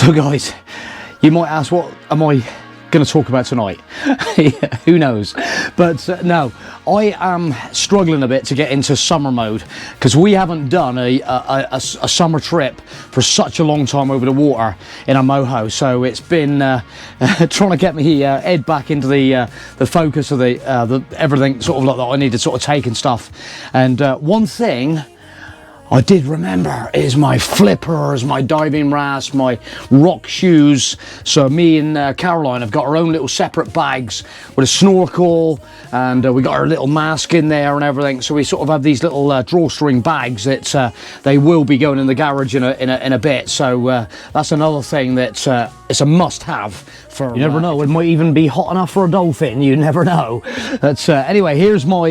So guys, you might ask, what am I going to talk about tonight? Who knows? But no, I am struggling a bit to get into summer mode because we haven't done a summer trip for such a long time over the water in a moho. So it's been trying to get me head back into the focus of the everything sort of like that I need to sort of take and stuff. And one thing I did remember is my flippers, my diving rasp, my rock shoes. So me and Caroline have got our own little separate bags with a snorkel, and we got our little mask in there and everything. So we sort of have these little drawstring bags that they will be going in the garage in a bit. So that's another thing that it's a must-have. For, you never know, it might even be hot enough for a dolphin, you never know. But anyway, here's my,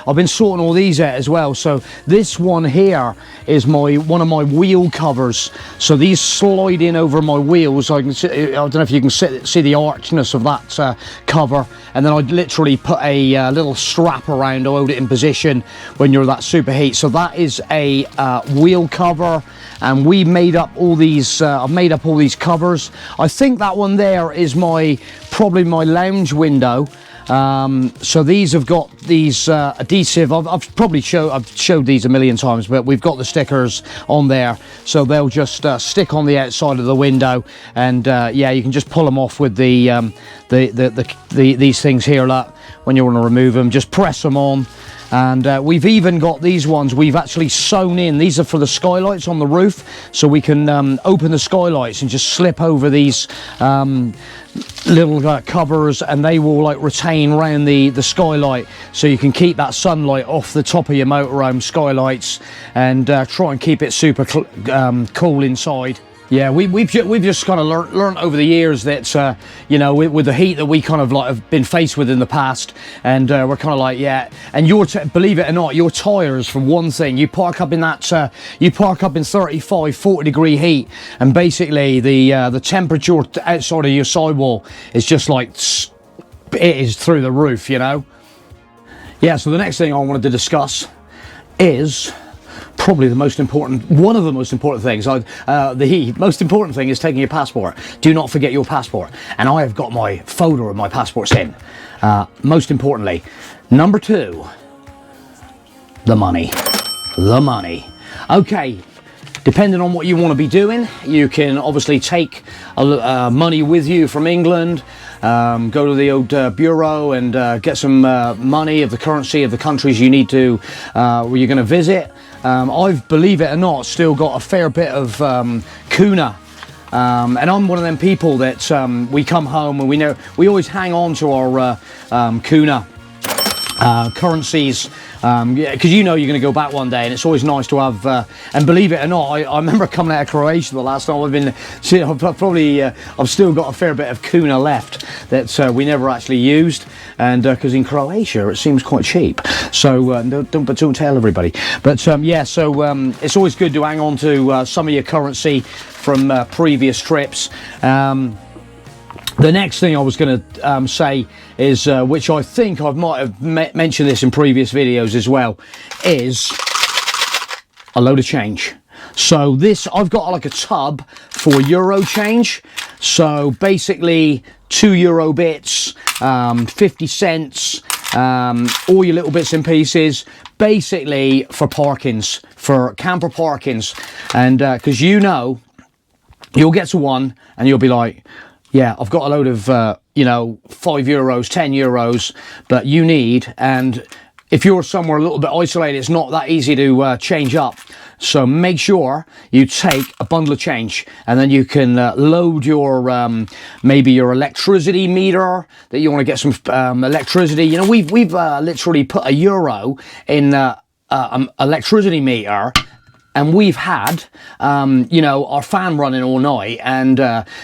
I've been sorting all these out as well. So this one here is one of my wheel covers. So these slide in over my wheels. I don't know if you can see the archness of that cover. And then I literally put a little strap around to hold it in position when you're that superheat. So that is a wheel cover. And we made up all these, I've made up all these covers. I think that one there is probably my lounge window. So these have got these adhesive. I've showed these a million times, but we've got the stickers on there, so they'll just stick on the outside of the window, and yeah, you can just pull them off with these things here. Look, when you want to remove them, just press them on. And we've even got these ones we've actually sewn in. These are for the skylights on the roof, so we can open the skylights and just slip over these little covers, and they will like retain around the skylight, so you can keep that sunlight off the top of your motorhome skylights, and try and keep it super cool inside. Yeah, we've just kind of learned over the years that you know, with the heat that we kind of like have been faced with in the past, and we're kind of like, yeah. And believe it or not, your tyres, for one thing, you park up in that you park up in 35-40 degree heat, and basically the temperature outside of your sidewall is just like, it is through the roof, you know. Yeah, so the next thing I wanted to discuss is probably the most important, one of the most important things. The most important thing is taking your passport. Do not forget your passport. And I have got my folder of my passports in. Most importantly, number 2, the money. The money. Okay, depending on what you want to be doing, you can obviously take money with you from England. Go to the old bureau and get some money of the currency of the countries you need to, where you're going to visit. I've, believe it or not, still got a fair bit of kuna. And I'm one of them people that we come home and we always hang on to our kuna currencies. Yeah, because you know you're going to go back one day, and it's always nice to have. And believe it or not, I remember coming out of Croatia the last time I've been. I've still got a fair bit of kuna left that we never actually used, and because in Croatia it seems quite cheap. So don't tell everybody. But yeah, so it's always good to hang on to some of your currency from previous trips. The next thing I was going to say is, which I think I might have mentioned this in previous videos as well, is a load of change. So this, I've got like a tub for Euro change. So basically €2 bits, 50 cents, all your little bits and pieces, basically for parkings, for camper parkings. And because you know, you'll get to one and you'll be like, yeah, I've got a load of, you know, €5, €10, but you need, and if you're somewhere a little bit isolated, it's not that easy to change up. So make sure you take a bundle of change, and then you can load your, maybe your electricity meter, that you want to get some electricity. You know, we've literally put €1 in electricity meter, and we've had, you know, our fan running all night, and,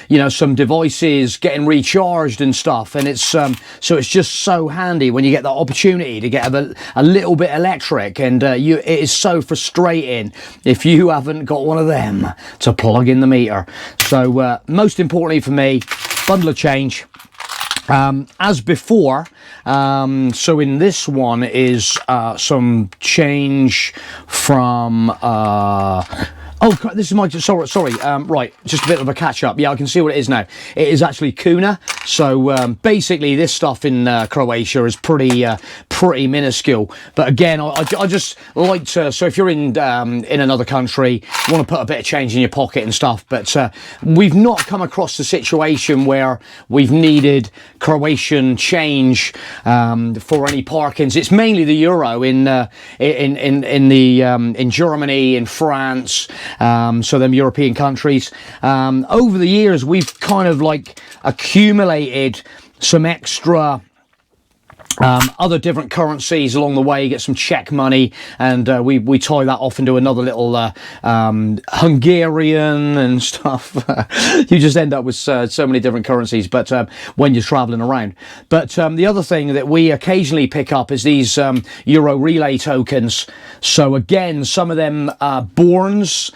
you know, some devices getting recharged and stuff. And it's, so it's just so handy when you get the opportunity to get a little bit electric, and it is so frustrating if you haven't got one of them to plug in the meter. So, most importantly for me, bundle of change. As before, so in this one is some change from Oh, this is my, sorry, right, just a bit of a catch up. Yeah, I can see what it is now. It is actually Kuna. So basically this stuff in Croatia is pretty minuscule. But again, I just like to, so if you're in another country, you want to put a bit of change in your pocket and stuff. But we've not come across the situation where we've needed Croatian change for any parkings. It's mainly the euro in Germany, in France. So them European countries. Over the years, we've kind of like accumulated some extra other different currencies along the way, get some Czech money, and we tie that off into another little Hungarian and stuff. You just end up with so many different currencies, but when you're traveling around. But the other thing that we occasionally pick up is these Euro relay tokens. So again, some of them Borns,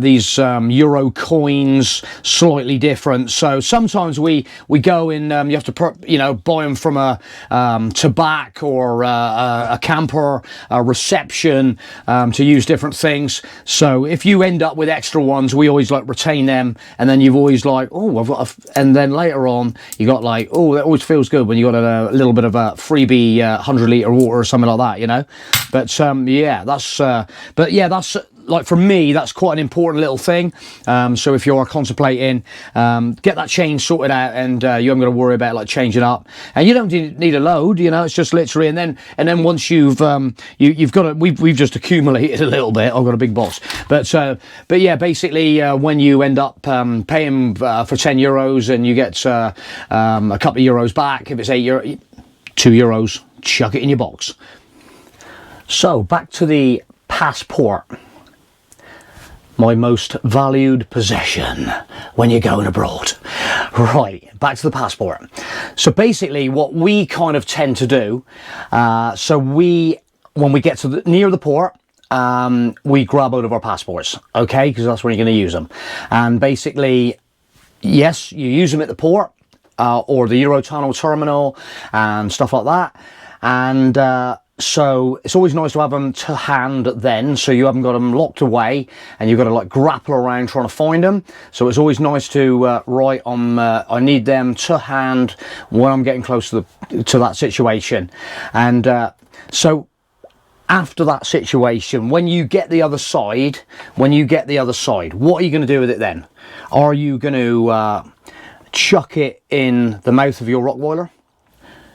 these Euro coins, slightly different. So sometimes we go in, you have to buy them from a tobacco or a camper, a reception, to use different things. So if you end up with extra ones, we always like retain them, and then you've always like, oh, I've got and then later on you got like, oh, that always feels good when you got a little bit of a freebie 100-litre water or something like that, you know. But yeah, that's like, for me, that's quite an important little thing. So if you're contemplating, get that change sorted out, and you haven't got to worry about like changing up, and you don't need a load, you know. It's just literally, and then once you've you've got we've just accumulated a little bit. I've got a big box, but yeah, basically when you end up paying for 10 euros and you get a couple of euros back, if it's €8, €2, chuck it in your box. So back to the passport. My most valued possession when you're going abroad. Right, back to the passport. So basically what we kind of tend to do, when we get to near the port, we grab out of our passports, okay, because that's when you're going to use them. And basically, yes, you use them at the port or the Eurotunnel terminal and stuff like that. And so it's always nice to have them to hand then, so you haven't got them locked away and you've got to like grapple around trying to find them. So it's always nice to write on, I need them to hand when I'm getting close to that situation. And so after that situation, when you get the other side, what are you going to do with it then? Are you going to chuck it in the mouth of your Rottweiler?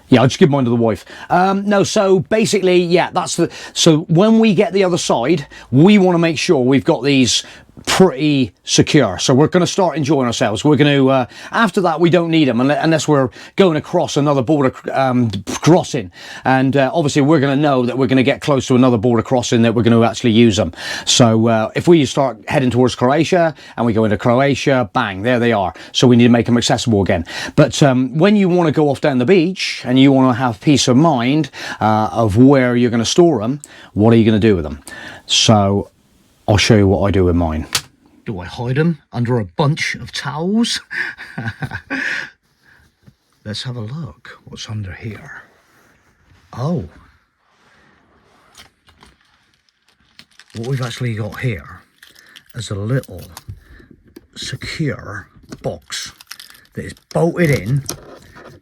Yeah, I'll just give mine to the wife. No, so basically, yeah, so when we get the other side, we want to make sure we've got these pretty secure. So we're going to start enjoying ourselves. We're going to, after that, we don't need them unless we're going across another border crossing. And obviously, we're going to know that we're going to get close to another border crossing that we're going to actually use them. So if we start heading towards Croatia and we go into Croatia, bang, there they are. So we need to make them accessible again. But when you want to go off down the beach and you want to have peace of mind of where you're going to store them, what are you going to do with them? So I'll show you what I do with mine. Do I hide them under a bunch of towels? Let's have a look. What's under here? Oh. What we've actually got here is a little secure box that is bolted in,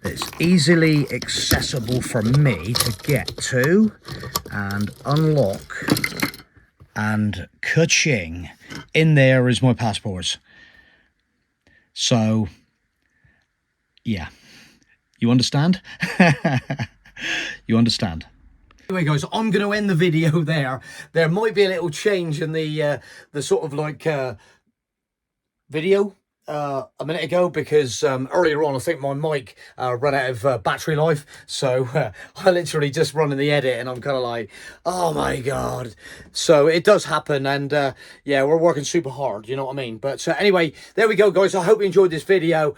that's easily accessible for me to get to and unlock. And ka-ching, in there is my passports. So, yeah, you understand? You understand? Anyway, guys, I'm going to end the video there. There might be a little change in the sort of like video a minute ago, because earlier on I think my mic ran out of battery life, so I literally just running the edit and I'm kind of like, oh my god. So it does happen, and yeah, we're working super hard, you know what I mean. But anyway, there we go, guys. I hope you enjoyed this video.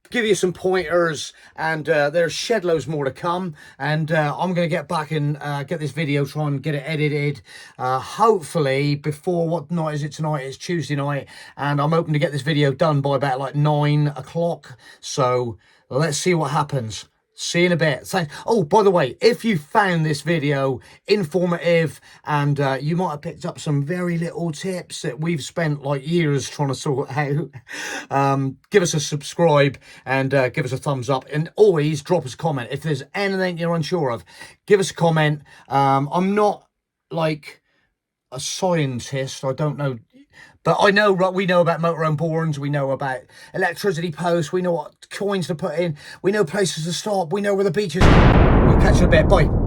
Give you some pointers, and there's shed loads more to come, and I'm going to get back and get this video, try and get it edited, hopefully before, what night is it tonight? It's Tuesday night, and I'm hoping to get this video done by about like 9 o'clock, so let's see what happens. See you in a bit. Thanks. Oh, by the way, if you found this video informative and you might have picked up some very little tips that we've spent like years trying to sort out, give us a subscribe and give us a thumbs up, and always drop us a comment. If there's anything you're unsure of, give us a comment. I'm not like a scientist, I don't know, but I know, we know about motorhome borings, we know about electricity posts, we know what coins to put in, we know places to stop, we know where the beach is. We'll catch you in a bit. Bye.